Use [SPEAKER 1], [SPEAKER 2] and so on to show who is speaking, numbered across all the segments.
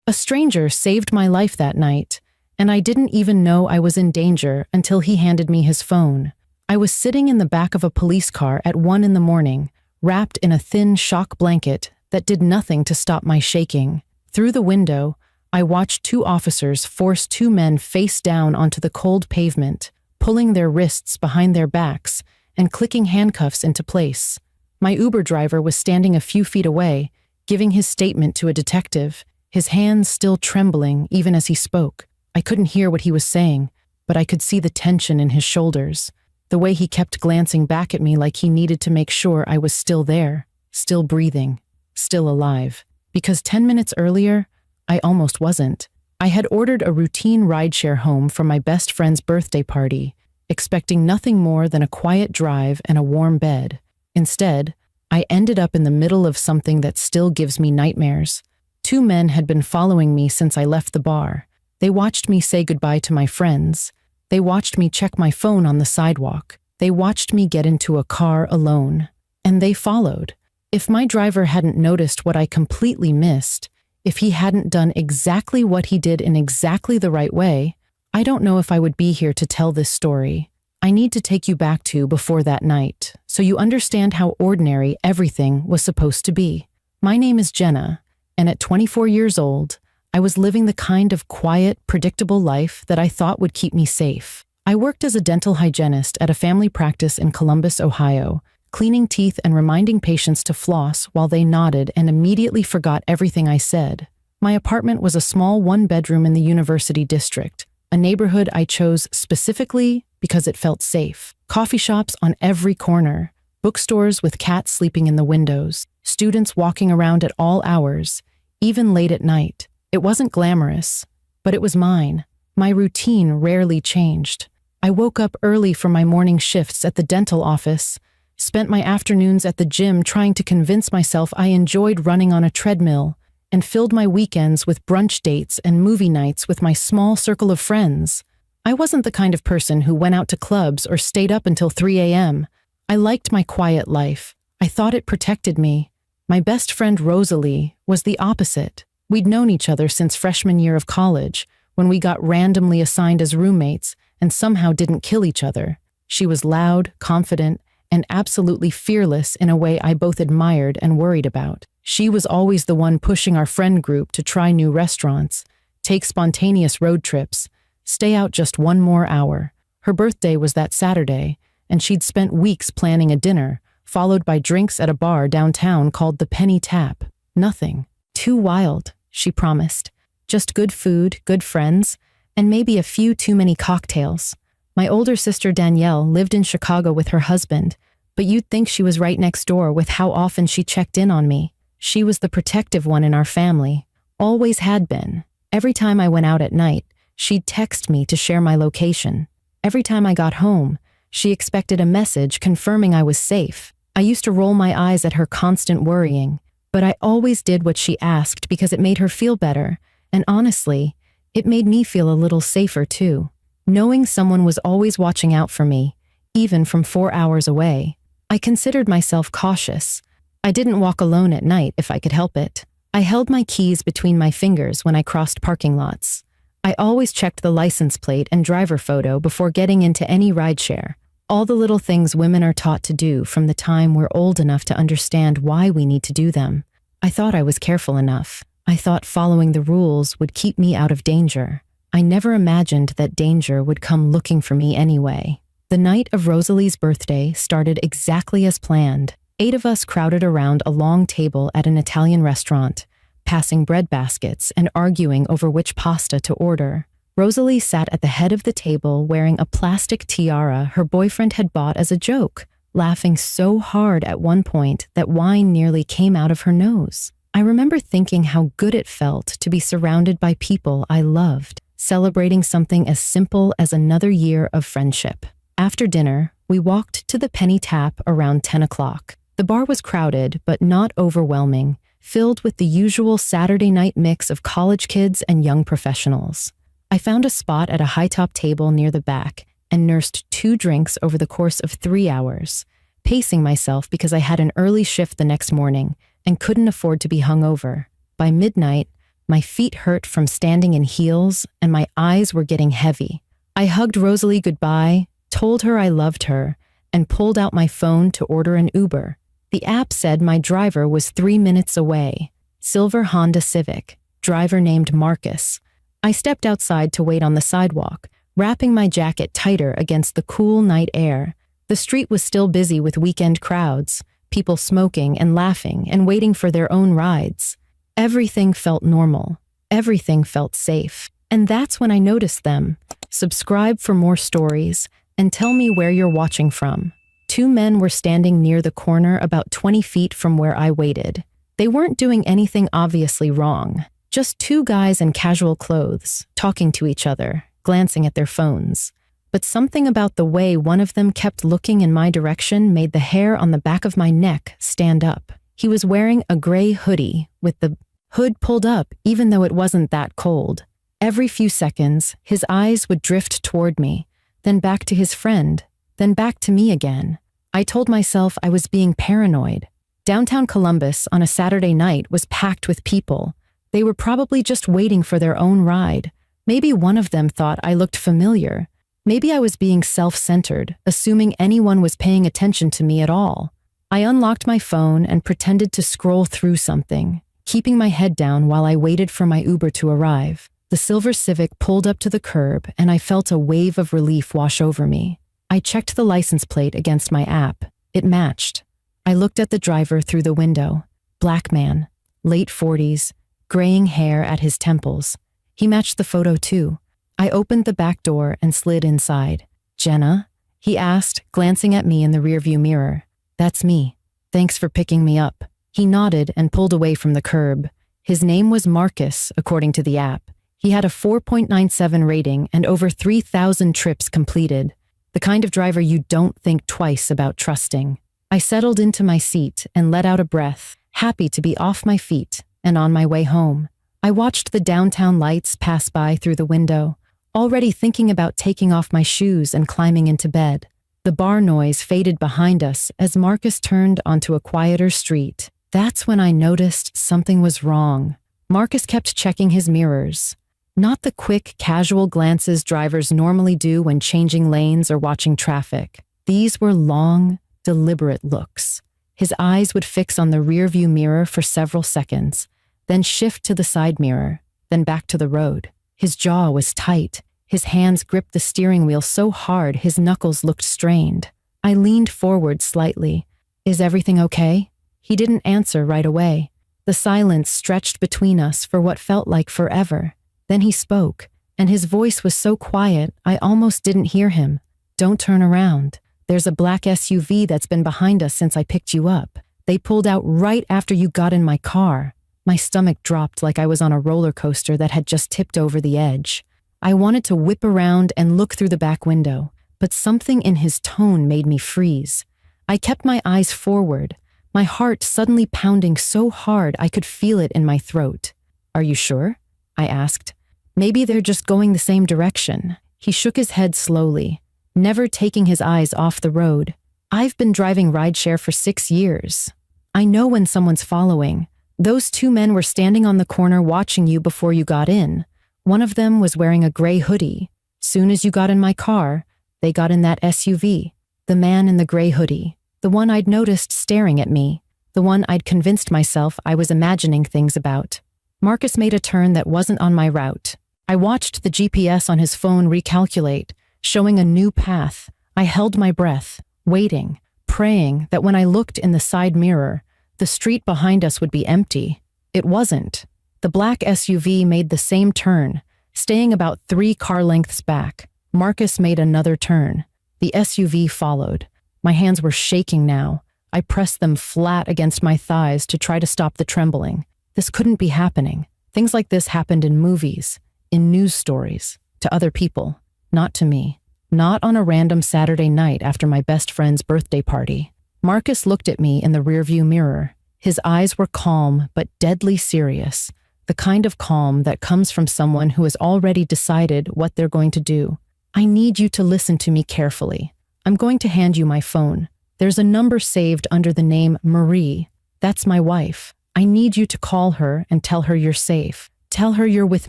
[SPEAKER 1] A stranger saved my life that night, and I didn't even know I was in danger until he handed me his phone. I was sitting in the back of a police car at 1 in the morning, wrapped in a thin shock blanket that did nothing to stop my shaking. Through the window, I watched 2 officers force 2 men face down onto the cold pavement, pulling their wrists behind their backs and clicking handcuffs into place. My Uber driver was standing a few feet away, giving his statement to a detective, his hands still trembling even as he spoke. I couldn't hear what he was saying, but I could see the tension in his shoulders, the way he kept glancing back at me like he needed to make sure I was still there, still breathing, still alive. Because 10 minutes earlier, I almost wasn't. I had ordered a routine rideshare home from my best friend's birthday party, expecting nothing more than a quiet drive and a warm bed. Instead, I ended up in the middle of something that still gives me nightmares. 2 men had been following me since I left the bar. They watched me say goodbye to my friends. They watched me check my phone on the sidewalk. They watched me get into a car alone. And they followed. If my driver hadn't noticed what I completely missed, if he hadn't done exactly what he did in exactly the right way, I don't know if I would be here to tell this story. I need to take you back to before that night, so you understand how ordinary everything was supposed to be. My name is Jenna, and at 24 years old, I was living the kind of quiet, predictable life that I thought would keep me safe. I worked as a dental hygienist at a family practice in Columbus, Ohio, cleaning teeth and reminding patients to floss while they nodded and immediately forgot everything I said. My apartment was a small 1-bedroom in the University District, a neighborhood I chose specifically because it felt safe. Coffee shops on every corner, bookstores with cats sleeping in the windows, students walking around at all hours, even late at night. It wasn't glamorous, but it was mine. My routine rarely changed. I woke up early for my morning shifts at the dental office, spent my afternoons at the gym trying to convince myself I enjoyed running on a treadmill, and filled my weekends with brunch dates and movie nights with my small circle of friends. I wasn't the kind of person who went out to clubs or stayed up until 3 a.m. I liked my quiet life. I thought it protected me. My best friend Rosalie was the opposite. We'd known each other since freshman year of college, when we got randomly assigned as roommates and somehow didn't kill each other. She was loud, confident, and absolutely fearless in a way I both admired and worried about. She was always the one pushing our friend group to try new restaurants, take spontaneous road trips, stay out just 1 more hour. Her birthday was that Saturday, and she'd spent weeks planning a dinner, followed by drinks at a bar downtown called the Penny Tap. Nothing too wild, she promised. Just good food, good friends, and maybe a few too many cocktails. My older sister Danielle lived in Chicago with her husband, but you'd think she was right next door with how often she checked in on me. She was the protective one in our family, always had been. Every time I went out at night, she'd text me to share my location. Every time I got home, she expected a message confirming I was safe. I used to roll my eyes at her constant worrying, but I always did what she asked because it made her feel better, and honestly, it made me feel a little safer too. Knowing someone was always watching out for me, even from 4 hours away. I considered myself cautious. I didn't walk alone at night if I could help it. I held my keys between my fingers when I crossed parking lots. I always checked the license plate and driver photo before getting into any rideshare. All the little things women are taught to do from the time we're old enough to understand why we need to do them. I thought I was careful enough. I thought following the rules would keep me out of danger. I never imagined that danger would come looking for me anyway. The night of Rosalie's birthday started exactly as planned. 8 of us crowded around a long table at an Italian restaurant, passing bread baskets and arguing over which pasta to order. Rosalie sat at the head of the table wearing a plastic tiara her boyfriend had bought as a joke, laughing so hard at one point that wine nearly came out of her nose. I remember thinking how good it felt to be surrounded by people I loved, celebrating something as simple as another year of friendship. After dinner, we walked to the Penny Tap around 10 o'clock. The bar was crowded, but not overwhelming, filled with the usual Saturday night mix of college kids and young professionals. I found a spot at a high-top table near the back and nursed 2 drinks over the course of 3 hours, pacing myself because I had an early shift the next morning and couldn't afford to be hungover. By midnight, My feet hurt from standing in heels, and my eyes were getting heavy. I hugged Rosalie goodbye, told her I loved her, and pulled out my phone to order an Uber. The app said my driver was 3 minutes away. Silver Honda Civic, driver named Marcus. I stepped outside to wait on the sidewalk, wrapping my jacket tighter against the cool night air. The street was still busy with weekend crowds, people smoking and laughing and waiting for their own rides. Everything felt normal. Everything felt safe. And that's when I noticed them. Subscribe for more stories and tell me where you're watching from. 2 men were standing near the corner about 20 feet from where I waited. They weren't doing anything obviously wrong. Just 2 guys in casual clothes, talking to each other, glancing at their phones. But something about the way one of them kept looking in my direction made the hair on the back of my neck stand up. He was wearing a gray hoodie with the hood pulled up even though it wasn't that cold. Every few seconds, his eyes would drift toward me, then back to his friend, then back to me again. I told myself I was being paranoid. Downtown Columbus on a Saturday night was packed with people. They were probably just waiting for their own ride. Maybe one of them thought I looked familiar. Maybe I was being self-centered, assuming anyone was paying attention to me at all. I unlocked my phone and pretended to scroll through something, keeping my head down while I waited for my Uber to arrive. The silver Civic pulled up to the curb and I felt a wave of relief wash over me. I checked the license plate against my app. It matched. I looked at the driver through the window. Black man, late 40s, graying hair at his temples. He matched the photo too. I opened the back door and slid inside. "Jenna?" he asked, glancing at me in the rearview mirror. "That's me. Thanks for picking me up." He nodded and pulled away from the curb. His name was Marcus, according to the app. He had a 4.97 rating and over 3,000 trips completed. The kind of driver you don't think twice about trusting. I settled into my seat and let out a breath, happy to be off my feet and on my way home. I watched the downtown lights pass by through the window, already thinking about taking off my shoes and climbing into bed. The bar noise faded behind us as Marcus turned onto a quieter street. That's when I noticed something was wrong. Marcus kept checking his mirrors. Not the quick, casual glances drivers normally do when changing lanes or watching traffic. These were long, deliberate looks. His eyes would fix on the rearview mirror for several seconds, then shift to the side mirror, then back to the road. His jaw was tight. His hands gripped the steering wheel so hard his knuckles looked strained. I leaned forward slightly. "Is everything okay?" He didn't answer right away. The silence stretched between us for what felt like forever. Then he spoke, and his voice was so quiet I almost didn't hear him. "Don't turn around. There's a black SUV that's been behind us since I picked you up. They pulled out right after you got in my car." My stomach dropped like I was on a roller coaster that had just tipped over the edge. I wanted to whip around and look through the back window, but something in his tone made me freeze. I kept my eyes forward, my heart suddenly pounding so hard I could feel it in my throat. "Are you sure?" I asked. "Maybe they're just going the same direction." He shook his head slowly, never taking his eyes off the road. "I've been driving rideshare for 6 years. I know when someone's following. Those 2 men were standing on the corner watching you before you got in. One of them was wearing a gray hoodie. Soon as you got in my car, they got in that SUV. The man in the gray hoodie, the one I'd noticed staring at me, the one I'd convinced myself I was imagining things about." Marcus made a turn that wasn't on my route. I watched the GPS on his phone recalculate, showing a new path. I held my breath, waiting, praying that when I looked in the side mirror, the street behind us would be empty. It wasn't. The black SUV made the same turn, staying about 3 car lengths back. Marcus made another turn. The SUV followed. My hands were shaking now. I pressed them flat against my thighs to try to stop the trembling. This couldn't be happening. Things like this happened in movies, in news stories, to other people, not to me. Not on a random Saturday night after my best friend's birthday party. Marcus looked at me in the rearview mirror. His eyes were calm but deadly serious, the kind of calm that comes from someone who has already decided what they're going to do. "I need you to listen to me carefully. I'm going to hand you my phone. There's a number saved under the name Marie. That's my wife. I need you to call her and tell her you're safe. Tell her you're with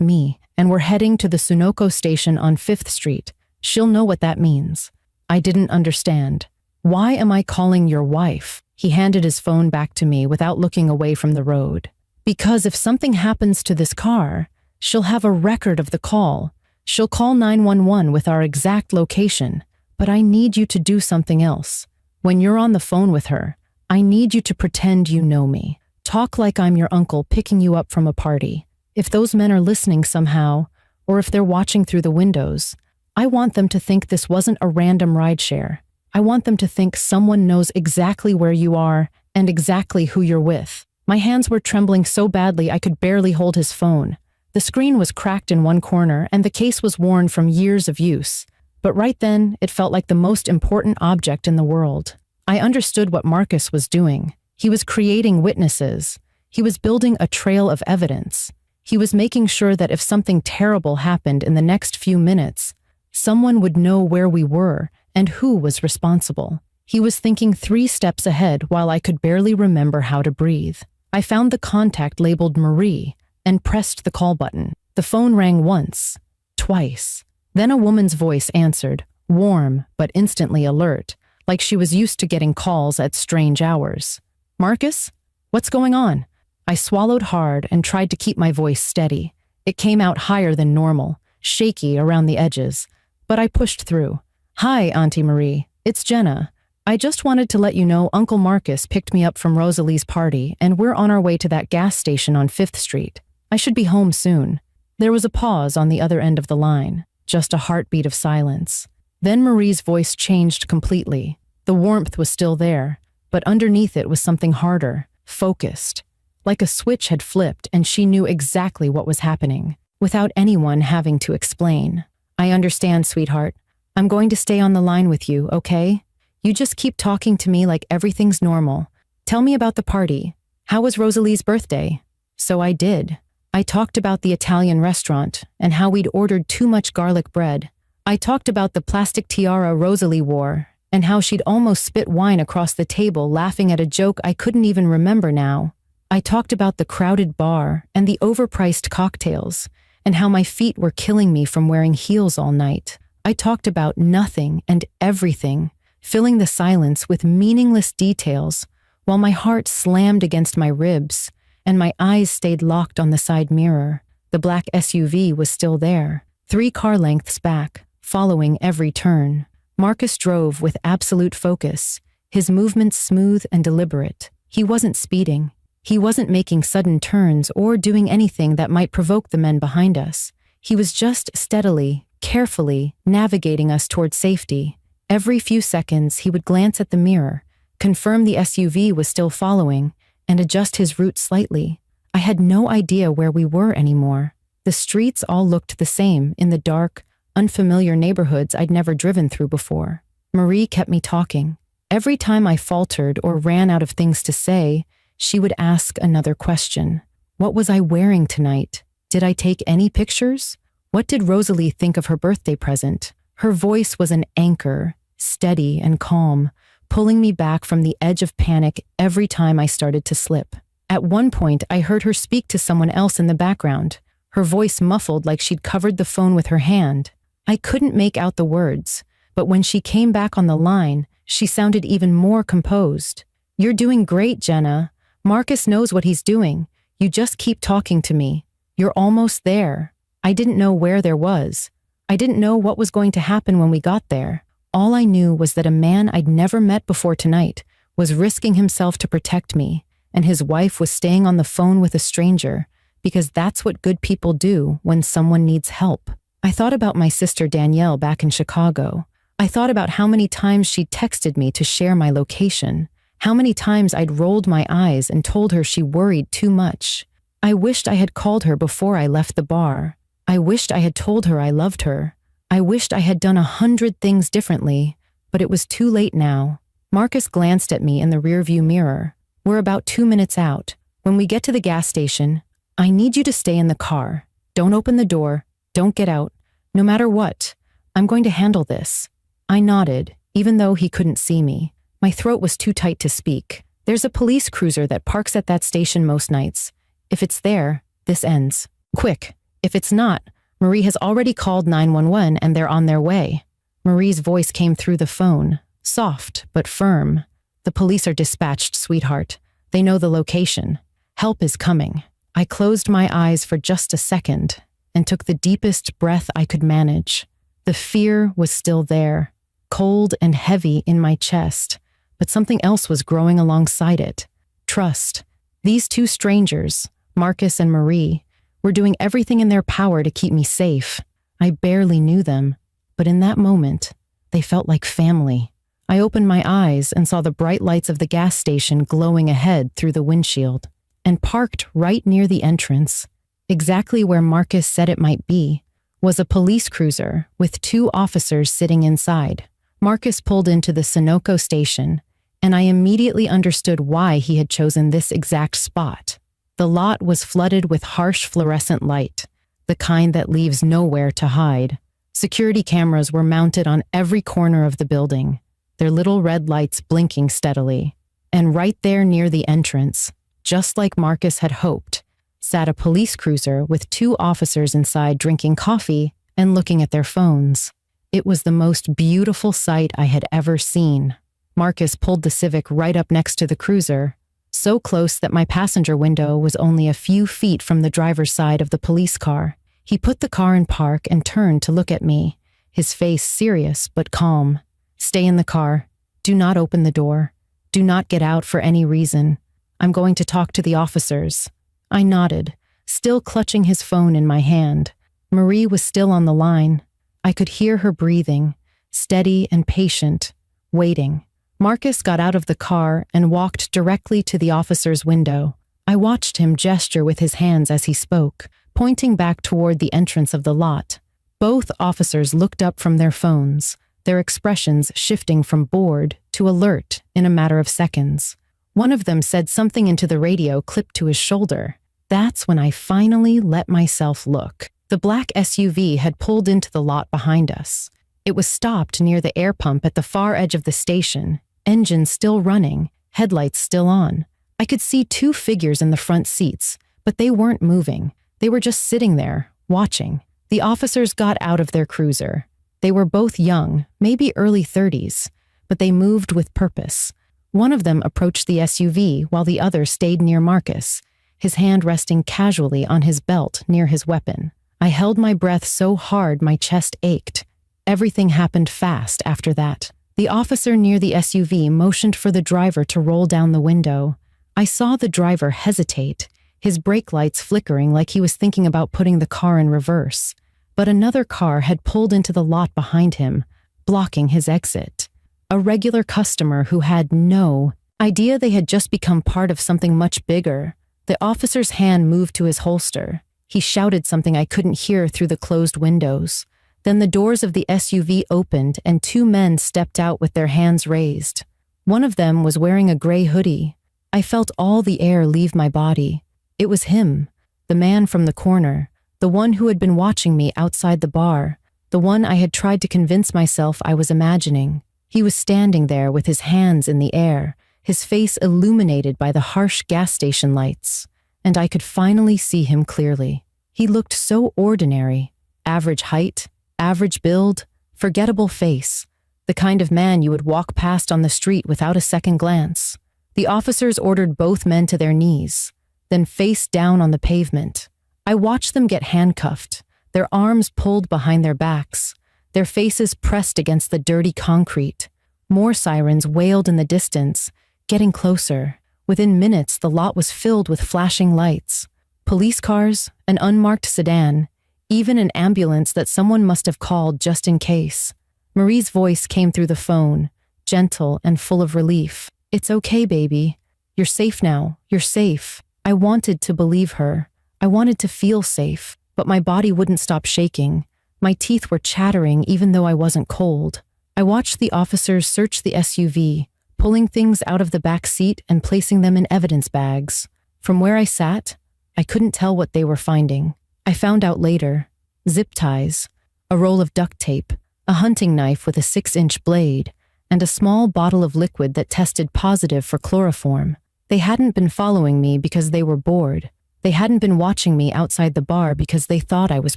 [SPEAKER 1] me, and we're heading to the Sunoco station on 5th Street. She'll know what that means." I didn't understand. "Why am I calling your wife?" He handed his phone back to me without looking away from the road. "Because if something happens to this car, she'll have a record of the call. She'll call 911 with our exact location. But I need you to do something else. When you're on the phone with her, I need you to pretend you know me. Talk like I'm your uncle picking you up from a party. If those men are listening somehow, or if they're watching through the windows, I want them to think this wasn't a random rideshare. I want them to think someone knows exactly where you are and exactly who you're with." My hands were trembling so badly I could barely hold his phone. The screen was cracked in one corner and the case was worn from years of use. But right then, it felt like the most important object in the world. I understood what Marcus was doing. He was creating witnesses. He was building a trail of evidence. He was making sure that if something terrible happened in the next few minutes, someone would know where we were and who was responsible. He was thinking 3 steps ahead while I could barely remember how to breathe. I found the contact labeled Marie and pressed the call button. The phone rang once, twice. Then a woman's voice answered, warm but instantly alert, like she was used to getting calls at strange hours. "Marcus? What's going on?" I swallowed hard and tried to keep my voice steady. It came out higher than normal, shaky around the edges, but I pushed through. "Hi, Auntie Marie. It's Jenna. I just wanted to let you know Uncle Marcus picked me up from Rosalie's party and we're on our way to that gas station on 5th Street. I should be home soon." There was a pause on the other end of the line, just a heartbeat of silence. Then Marie's voice changed completely. The warmth was still there, but underneath it was something harder, focused. Like a switch had flipped and she knew exactly what was happening, without anyone having to explain. "I understand, sweetheart. I'm going to stay on the line with you, okay? You just keep talking to me like everything's normal. Tell me about the party. How was Rosalie's birthday?" So I did. I talked about the Italian restaurant and how we'd ordered too much garlic bread. I talked about the plastic tiara Rosalie wore and how she'd almost spit wine across the table laughing at a joke I couldn't even remember now. I talked about the crowded bar and the overpriced cocktails and how my feet were killing me from wearing heels all night. I talked about nothing and everything, filling the silence with meaningless details while my heart slammed against my ribs and my eyes stayed locked on the side mirror. The black SUV was still there, 3 car lengths back, following every turn. Marcus drove with absolute focus, his movements smooth and deliberate. He wasn't speeding. He wasn't making sudden turns or doing anything that might provoke the men behind us. He was just steadily, carefully navigating us toward safety. Every few seconds, he would glance at the mirror, confirm the SUV was still following, and adjust his route slightly. I had no idea where we were anymore. The streets all looked the same in the dark, unfamiliar neighborhoods I'd never driven through before. Marie kept me talking. Every time I faltered or ran out of things to say, she would ask another question. What was I wearing tonight? Did I take any pictures? What did Rosalie think of her birthday present? Her voice was an anchor, steady and calm, pulling me back from the edge of panic every time I started to slip. At one point, I heard her speak to someone else in the background, her voice muffled like she'd covered the phone with her hand. I couldn't make out the words, but when she came back on the line, she sounded even more composed. "You're doing great, Jenna. Marcus knows what he's doing. You just keep talking to me. You're almost there." I didn't know where there was. I didn't know what was going to happen when we got there. All I knew was that a man I'd never met before tonight was risking himself to protect me, and his wife was staying on the phone with a stranger, because that's what good people do when someone needs help. I thought about my sister Danielle back in Chicago. I thought about how many times she'd texted me to share my location, how many times I'd rolled my eyes and told her she worried too much. I wished I had called her before I left the bar. I wished I had told her I loved her. I wished I had done 100 things differently, but it was too late now. Marcus glanced at me in the rearview mirror. "We're about 2 minutes out. When we get to the gas station, I need you to stay in the car. Don't open the door. Don't get out. No matter what, I'm going to handle this." I nodded, even though he couldn't see me. My throat was too tight to speak. "There's a police cruiser that parks at that station most nights. If it's there, this ends." Quick, if it's not, Marie has already called 911 and they're on their way. Marie's voice came through the phone, soft but firm. The police are dispatched, sweetheart. They know the location. Help is coming. I closed my eyes for just a second and took the deepest breath I could manage. The fear was still there, cold and heavy in my chest, but something else was growing alongside it. Trust. These two strangers, Marcus and Marie, were doing everything in their power to keep me safe. I barely knew them, but in that moment, they felt like family. I opened my eyes and saw the bright lights of the gas station glowing ahead through the windshield, and parked right near the entrance, exactly where Marcus said it might be, was a police cruiser with two officers sitting inside. Marcus pulled into the Sunoco station, and I immediately understood why he had chosen this exact spot. The lot was flooded with harsh fluorescent light, the kind that leaves nowhere to hide. Security cameras were mounted on every corner of the building, their little red lights blinking steadily. And right there near the entrance, just like Marcus had hoped, sat a police cruiser with two officers inside drinking coffee and looking at their phones. It was the most beautiful sight I had ever seen. Marcus pulled the Civic right up next to the cruiser, so close that my passenger window was only a few feet from the driver's side of the police car. He put the car in park and turned to look at me, his face serious but calm. Stay in the car. Do not open the door. Do not get out for any reason. I'm going to talk to the officers. I nodded, still clutching his phone in my hand. Marie was still on the line. I could hear her breathing, steady and patient, waiting. Marcus got out of the car and walked directly to the officer's window. I watched him gesture with his hands as he spoke, pointing back toward the entrance of the lot. Both officers looked up from their phones, their expressions shifting from bored to alert in a matter of seconds. One of them said something into the radio clipped to his shoulder. That's when I finally let myself look. The black SUV had pulled into the lot behind us. It was stopped near the air pump at the far edge of the station, engine still running, headlights still on. I could see two figures in the front seats, but they weren't moving. They were just sitting there, watching. The officers got out of their cruiser. They were both young, maybe early 30s, but they moved with purpose. One of them approached the SUV while the other stayed near Marcus, his hand resting casually on his belt near his weapon. I held my breath so hard my chest ached. Everything happened fast after that. The officer near the SUV motioned for the driver to roll down the window. I saw the driver hesitate, his brake lights flickering like he was thinking about putting the car in reverse. But another car had pulled into the lot behind him, blocking his exit. A regular customer who had no idea they had just become part of something much bigger. The officer's hand moved to his holster. He shouted something I couldn't hear through the closed windows. Then the doors of the SUV opened and two men stepped out with their hands raised. One of them was wearing a gray hoodie. I felt all the air leave my body. It was him, the man from the corner, the one who had been watching me outside the bar, the one I had tried to convince myself I was imagining. He was standing there with his hands in the air, his face illuminated by the harsh gas station lights, and I could finally see him clearly. He looked so ordinary, average height, average build, forgettable face, the kind of man you would walk past on the street without a second glance. The officers ordered both men to their knees, then face down on the pavement. I watched them get handcuffed, their arms pulled behind their backs, their faces pressed against the dirty concrete. More sirens wailed in the distance, getting closer. Within minutes, the lot was filled with flashing lights. Police cars, an unmarked sedan, even an ambulance that someone must have called just in case. Marie's voice came through the phone, gentle and full of relief. "It's okay, baby. You're safe now. You're safe." I wanted to believe her. I wanted to feel safe, but my body wouldn't stop shaking. My teeth were chattering even though I wasn't cold. I watched the officers search the SUV, pulling things out of the back seat and placing them in evidence bags. From where I sat, I couldn't tell what they were finding. I found out later. Zip ties, a roll of duct tape, a hunting knife with a 6-inch blade, and a small bottle of liquid that tested positive for chloroform. They hadn't been following me because they were bored. They hadn't been watching me outside the bar because they thought I was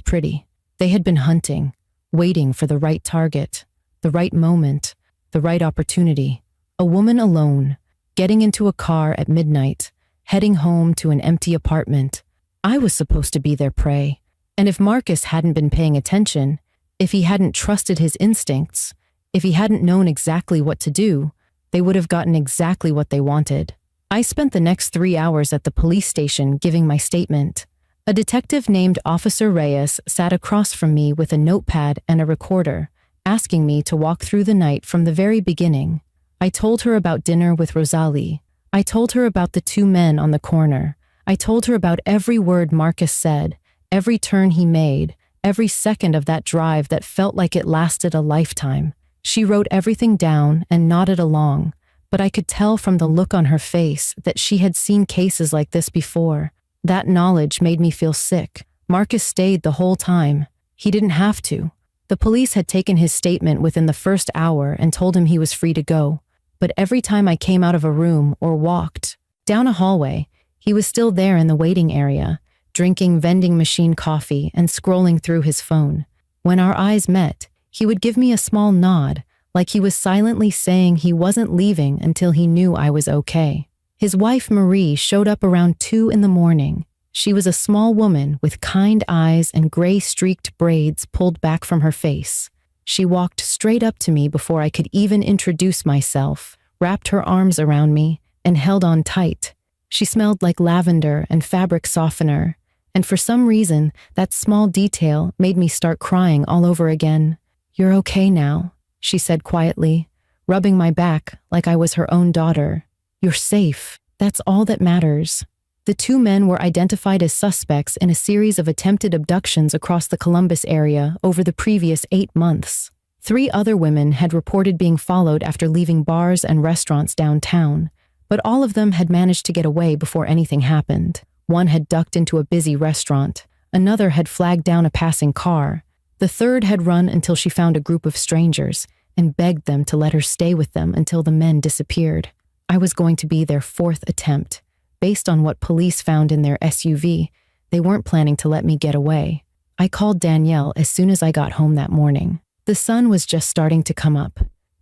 [SPEAKER 1] pretty. They had been hunting, waiting for the right target, the right moment, the right opportunity. A woman alone, getting into a car at midnight, heading home to an empty apartment. I was supposed to be their prey. And if Marcus hadn't been paying attention, if he hadn't trusted his instincts, if he hadn't known exactly what to do, they would have gotten exactly what they wanted. I spent the next 3 hours at the police station giving my statement. A detective named Officer Reyes sat across from me with a notepad and a recorder, asking me to walk through the night from the very beginning. I told her about dinner with Rosalie. I told her about the 2 men on the corner. I told her about every word Marcus said, every turn he made, every second of that drive that felt like it lasted a lifetime. She wrote everything down and nodded along, but I could tell from the look on her face that she had seen cases like this before. That knowledge made me feel sick. Marcus stayed the whole time. He didn't have to. The police had taken his statement within the first hour and told him he was free to go. But every time I came out of a room or walked down a hallway, he was still there in the waiting area, drinking vending machine coffee and scrolling through his phone. When our eyes met, he would give me a small nod, like he was silently saying he wasn't leaving until he knew I was okay. His wife Marie showed up around 2 in the morning. She was a small woman with kind eyes and gray-streaked braids pulled back from her face. She walked straight up to me before I could even introduce myself, wrapped her arms around me, and held on tight. She smelled like lavender and fabric softener, and for some reason, that small detail made me start crying all over again. "You're okay now," she said quietly, rubbing my back like I was her own daughter. "You're safe. That's all that matters." The 2 men were identified as suspects in a series of attempted abductions across the Columbus area over the previous 8 months. 3 other women had reported being followed after leaving bars and restaurants downtown, but all of them had managed to get away before anything happened. One had ducked into a busy restaurant. Another had flagged down a passing car. The third had run until she found a group of strangers and begged them to let her stay with them until the men disappeared. I was going to be their 4th attempt. Based on what police found in their SUV, they weren't planning to let me get away. I called Danielle as soon as I got home that morning. The sun was just starting to come up,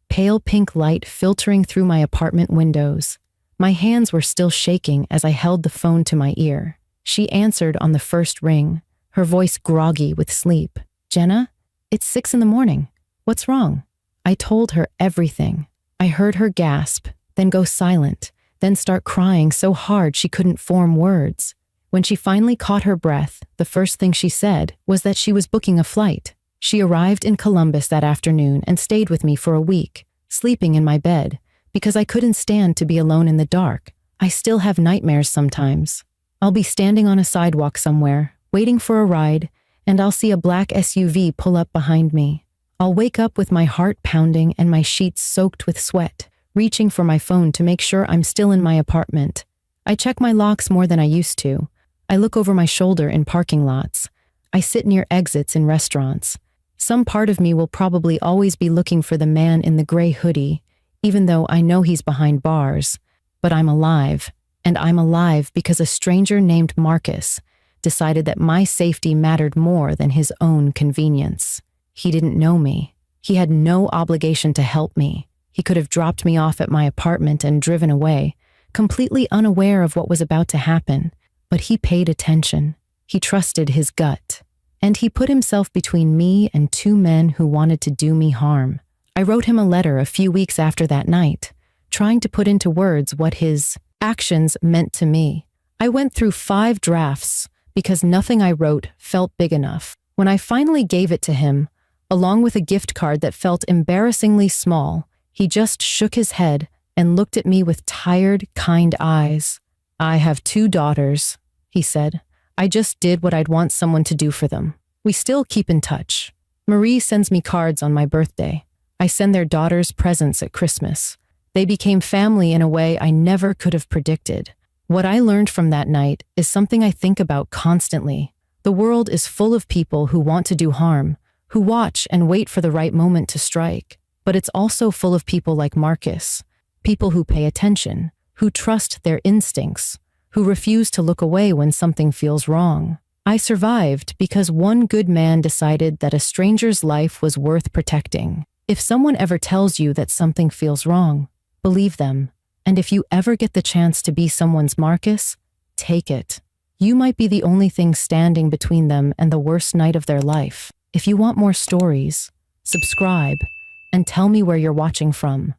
[SPEAKER 1] pale pink light filtering through my apartment windows. My hands were still shaking as I held the phone to my ear. She answered on the first ring, her voice groggy with sleep. "Jenna, it's 6 in the morning. What's wrong?" I told her everything. I heard her gasp, then go silent, then start crying so hard she couldn't form words. When she finally caught her breath, the first thing she said was that she was booking a flight. She arrived in Columbus that afternoon and stayed with me for a week, sleeping in my bed, because I couldn't stand to be alone in the dark. I still have nightmares sometimes. I'll be standing on a sidewalk somewhere, waiting for a ride, and I'll see a black SUV pull up behind me. I'll wake up with my heart pounding and my sheets soaked with sweat, reaching for my phone to make sure I'm still in my apartment. I check my locks more than I used to. I look over my shoulder in parking lots. I sit near exits in restaurants. Some part of me will probably always be looking for the man in the gray hoodie, even though I know he's behind bars. But I'm alive, and I'm alive because a stranger named Marcus decided that my safety mattered more than his own convenience. He didn't know me. He had no obligation to help me. He could have dropped me off at my apartment and driven away, completely unaware of what was about to happen. But he paid attention. He trusted his gut. And he put himself between me and 2 men who wanted to do me harm. I wrote him a letter a few weeks after that night, trying to put into words what his actions meant to me. I went through 5 drafts because nothing I wrote felt big enough. When I finally gave it to him, along with a gift card that felt embarrassingly small, he just shook his head and looked at me with tired, kind eyes. "I have 2 daughters," he said. "I just did what I'd want someone to do for them. We still keep in touch. Marie sends me cards on my birthday. I send their daughters presents at Christmas. They became family in a way I never could have predicted." What I learned from that night is something I think about constantly. The world is full of people who want to do harm, who watch and wait for the right moment to strike. But it's also full of people like Marcus, people who pay attention, who trust their instincts, who refuse to look away when something feels wrong. I survived because one good man decided that a stranger's life was worth protecting. If someone ever tells you that something feels wrong, believe them. And if you ever get the chance to be someone's Marcus, take it. You might be the only thing standing between them and the worst night of their life. If you want more stories, subscribe and tell me where you're watching from.